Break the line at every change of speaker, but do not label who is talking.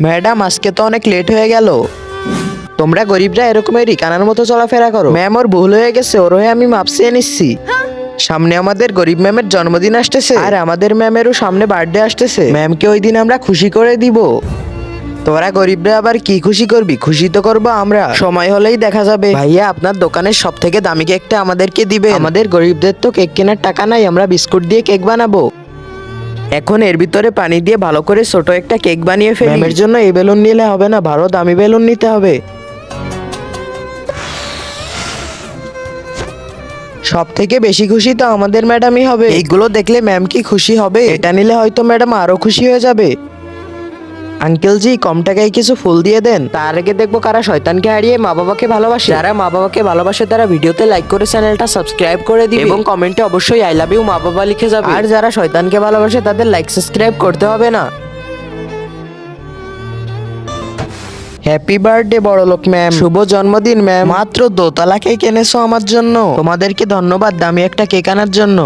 Madam, আজকে তো অনেক লেট হয়ে গেল। তোমরা গরিবরা এরকমেরই কানার মতো চলাফেরা করো। ম্যাম, ওর ভুল হয়ে গেছে, ওর হয়ে আমি মাপ চেয়ে নিচ্ছি। সামনে আমাদের গরিব ম্যামের জন্মদিন আসতেছে, আর আমাদের ম্যামেরও সামনে বার্থডে আসতেছে। ম্যামকে ওই দিন আমরা খুশি করে দিব। তোরা গরিবরা আবার কি খুশি করবি? খুশি তো করবো আমরা, সময় হলেই দেখা যাবে। ভাইয়া, আপনার দোকানের সব থেকে দামি কেকটা আমাদেরকে দিবে। আমাদের গরিবদের তো কেক কেনার টাকা নাই, আমরা বিস্কুট দিয়ে কেক বানাবো। এখন এর ভিতরে পানি দিয়ে ভালো করে ছোট একটা কেক বানিয়ে ফেলি। ম্যামের জন্য এই বেলুন নিলে হবে না, ভালো দামি বেলুন নিতে হবে। সব থেকে বেশি খুশি তো আমাদের ম্যাডামই হবে। এইগুলো দেখলে ম্যাম কি খুশি হবে? এটা নিলে হয়তো ম্যাডাম আরো খুশি হয়ে যাবে। আঙ্কেল জি, কম টাকায় কিছু ফুল দিয়ে দেন। তার আগে দেখবো কারা শয়তানকে হারিয়ে মা বাবাকে ভালোবাসে। যারা মা বাবাকে ভালোবাসে তারা ভিডিওতে লাইক করে চ্যানেলটা সাবস্ক্রাইব করে দিবে এবং কমেন্টে অবশ্যই আই লাভ ইউ মা বাবা লিখে যাবে। আর যারা শয়তানকে ভালোবাসে তাদের লাইক সাবস্ক্রাইব করতে হবে না। হ্যাপি বার্থডে বড়লোক ম্যাম, শুভ জন্মদিন ম্যাম। মাত্র দোতলা কেক এনেছো আমার জন্য, তোমাদেরকে ধন্যবাদ দামি একটা কেক আনার জন্য।